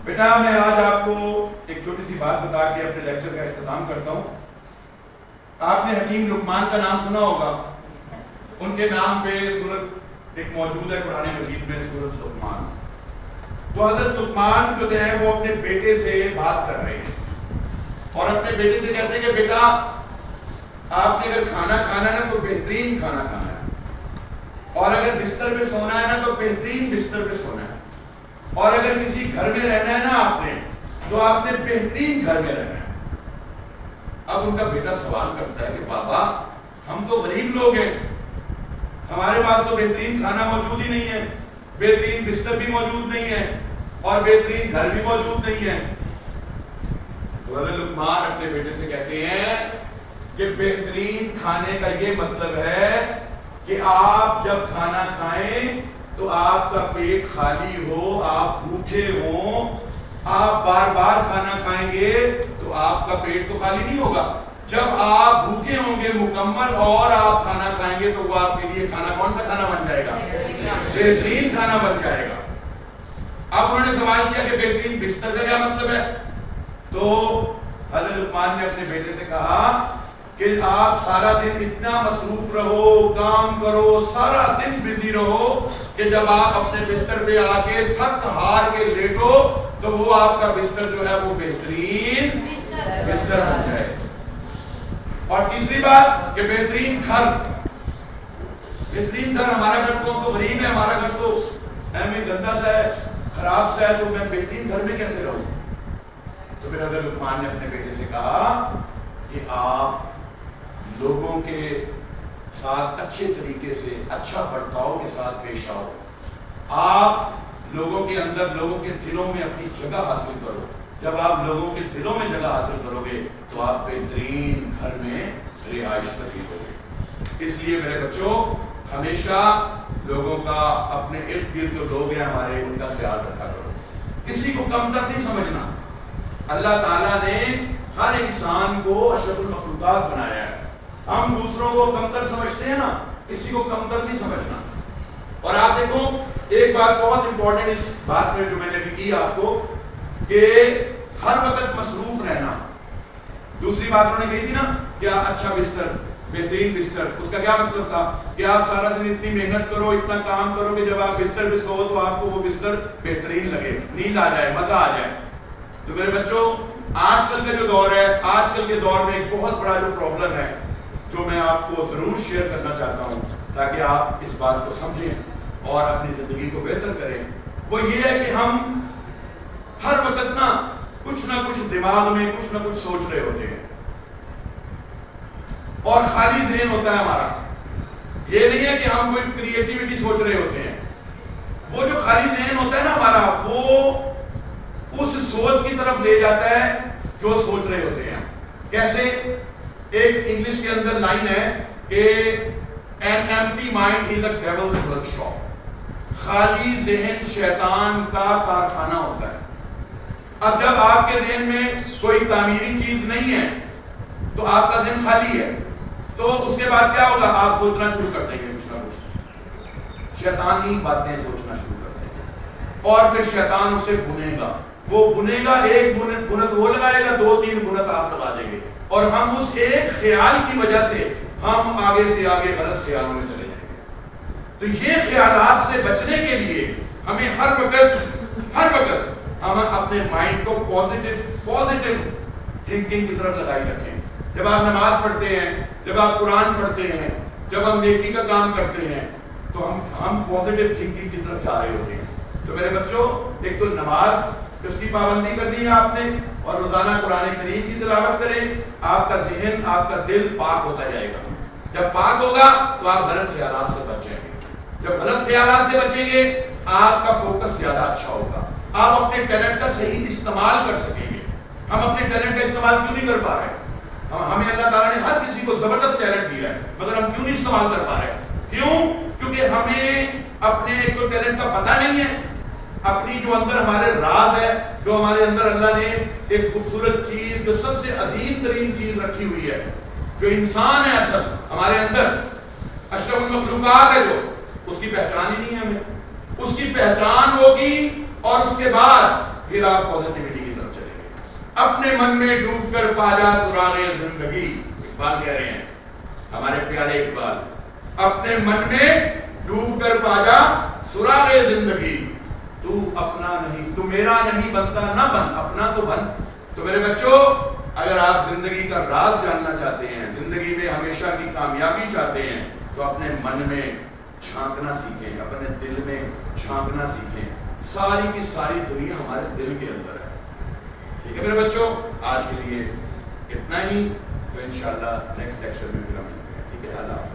بیٹا میں آج آپ کو ایک چھوٹی سی بات بتا کے اپنے لیکچر کا اختتام کرتا ہوں. آپ نے حکیم لقمان کا نام سنا ہوگا. ان کے نام پہ سورت ایک موجود ہے قرآن مجید میں، سورت لقمان. تو حضرت لقمان جو ہے وہ اپنے بیٹے سے بات کر رہے ہیں اور اپنے بیٹے سے کہتے ہیں کہ بیٹا آپ نے اگر کھانا کھانا ہے نا تو بہترین کھانا کھانا ہے، اور اگر بستر پہ سونا ہے نا تو بہترین بستر پہ سونا ہے، اور اگر کسی گھر میں رہنا ہے نا آپ نے تو آپ نے بہترین گھر میں رہنا ہے. اب ان کا بیٹا سوال کرتا ہے کہ بابا ہم تو غریب لوگ ہیں، ہمارے پاس تو بہترین کھانا موجود ہی نہیں ہے، بہترین بستر بھی موجود نہیں ہے، اور بہترین گھر بھی موجود نہیں ہے. تو حضرت لقمان اپنے بیٹے سے کہتے ہیں کہ بہترین کھانے کا یہ مطلب ہے کہ آپ جب کھانا کھائیں تو آپ کا پیٹ خالی ہو، آپ بھوکے ہوں. آپ بار بار کھانا کھائیں گے تو آپ کا پیٹ تو خالی نہیں ہوگا. جب آپ بھوکے ہوں گے مکمل اور آپ کھانا کھائیں گے تو وہ آپ کے لیے کھانا کون سا کھانا بن جائے گا؟ بہترین کھانا بن جائے گا. اب انہوں نے سوال کیا کہ بہترین بستر کا کیا مطلب ہے؟ تو حضرت لقمان نے اپنے بیٹے سے کہا کہ آپ سارا دن اتنا مصروف رہو، کام کرو، سارا دن بزی رہو کہ جب آپ اپنے بستر پہ آ کے تھک ہار کے لیٹو تو وہ آپ کا بستر جو ہے وہ بہترین بستر بن جائے. اور تیسری بات کہ بہترین گھر. بہترین گھر، ہمارا گھر تو غریب ہے، ہمارا گھر تو گندا سا ہے، خراب سا ہے، تو میں بہترین گھر میں کیسے رہوں؟ تو پھر حضرت لقمان نے اپنے بیٹے سے کہا کہ آپ لوگوں کے ساتھ اچھے طریقے سے، اچھا برتاؤ کے ساتھ پیش آؤ. آپ لوگوں کے اندر، لوگوں کے دلوں میں اپنی جگہ حاصل کرو. جب آپ لوگوں کے دلوں میں جگہ حاصل کرو گے تو آپ بہترین گھر میں رہائش پذیر ہو گے. اس لیے میرے بچوں ہمیشہ لوگوں کا، اپنے ارد گرد جو لوگ ہیں ہمارے، ان کا خیال رکھا کرو. کسی کو کمتر نہیں سمجھنا. اللہ تعالیٰ نے ہر انسان کو اشرف المخلوقات بنایا ہے. ہم دوسروں کو کمتر سمجھتے ہیں نا، کسی کو کمتر نہیں سمجھنا. اور آپ دیکھو ایک بات بہت امپورٹنٹ اس بات میں جو میں نے بھی کی آپ کو، کہ ہر وقت مصروف رہنا. دوسری بات انہوں نے کہی تھی نا کہ اچھا بستر، بہترین بستر. اس کا کیا مطلب تھا کہ آپ سارا دن اتنی محنت کرو، اتنا کام کرو کہ جب آپ بستر پہ سو تو آپ کو وہ بستر بہترین لگے، نیند آ جائے، مزہ آ جائے. تو میرے بچوں آج کل کا جو دور ہے، آج کل کے دور میں ایک بہت بڑا جو پرابلم ہے جو میں آپ کو ضرور شیئر کرنا چاہتا ہوں تاکہ آپ اس بات کو سمجھیں اور اپنی زندگی کو بہتر کریں، وہ یہ ہے کہ ہم ہر وقت نا کچھ نہ کچھ دماغ میں کچھ نہ کچھ سوچ رہے ہوتے ہیں اور خالی ذہن ہوتا ہے ہمارا. یہ نہیں ہے کہ ہم کوئی کریٹیوٹی سوچ رہے ہوتے ہیں. وہ جو خالی ذہن ہوتا ہے نا ہمارا، وہ اس سوچ کی طرف لے جاتا ہے جو سوچ رہے ہوتے ہیں. کیسے؟ ایک انگلش کے اندر لائن ہے کہ an empty mind is a devil's workshop. خالی ذہن شیطان کا کارخانہ ہوتا ہے. اب جب آپ کے ذہن میں کوئی تعمیری چیز نہیں ہے تو آپ کا ذہن خالی ہے، تو اس کے بعد کیا ہوگا؟ آپ سوچنا شروع کر دیں گے کچھ نہ کچھ شیطانی باتیں سوچنا شروع کر دیں گے، اور پھر شیطان اسے بنے گا. وہ بنے گا، ایک بنت وہ لگائے گا، دو تین بنت آپ لگا دیں گے، اور ہم اس ایک خیال کی وجہ سے ہم آگے سے آگے غلط خیالوں میں چلے جائیں گے. تو یہ خیالات سے بچنے کے لیے ہمیں ہر وقت ہم اپنے مائنڈ کو پازیٹیو تھنکنگ کی طرف لگائی رکھیں. جب آپ نماز پڑھتے ہیں، جب آپ قرآن پڑھتے ہیں، جب ہم نیکی کا کام کرتے ہیں تو ہم پازیٹیو تھنکنگ کی طرف جا رہے ہوتے ہیں. تو میرے بچوں ایک تو نماز اس کی پابندی کرنی ہے آپ نے، اور روزانہ قرآن کریم کی تلاوت کریں. آپ کا ذہن، آپ کا دل پاک ہوتا جائے گا. جب پاک ہوگا تو آپ غلط خیالات سے بچیں گے. جب غلط خیالات سے بچیں گے آپ کا فوکس زیادہ اچھا ہوگا. آپ اپنے ٹیلنٹ کا صحیح استعمال کر سکیں گے. ہم اپنے ٹیلنٹ کا استعمال کیوں نہیں کر پا رہے؟ ہمیں اللہ تعالیٰ نے ہر کسی کو زبردست ٹیلنٹ دیا ہے، مگر ہم کیوں نہیں استعمال کر پا رہے؟ کیوں؟ کیونکہ ہمیں اپنے ایک تو ٹیلنٹ کا پتہ نہیں ہے، اپنی جو اندر ہمارے راز ہے، جو ہمارے اندر اللہ نے ایک خوبصورت چیز، جو سب سے عظیم ترین چیز رکھی ہوئی ہے، جو انسان ہے اصل ہمارے اندر، اشرف المخلوقات ہے، جو اس کی پہچان ہی نہیں ہے ہمیں. اس کی پہچان ہوگی اور اس کے بعد پھر آپ پوزیٹیوٹی کی طرف چلیں گے. اپنے من میں ڈوب کر پا جا سراغ زندگی. اقبال کہہ رہے ہیں، ہمارے پیارے اقبال، اپنے من میں ڈوب کر پا جا سراغ زندگی. تو اپنا نہیں، تو میرا نہیں بنتا نہ بن، اپنا تو بن. تو میرے بچوں، اگر آپ زندگی کا راز جاننا چاہتے ہیں، زندگی میں ہمیشہ کی کامیابی چاہتے ہیں، تو اپنے من میں جھانکنا سیکھیں، اپنے دل میں جھانکنا سیکھیں. ساری کی ساری دنیا ہمارے دل کے اندر ہے. ٹھیک ہے میرے بچوں، آج کے لیے اتنا ہی. تو انشاءاللہ نیکسٹ لیکچر میں پھر ہم ملتے ہیں. ٹھیک ہے، اللہ حافظ.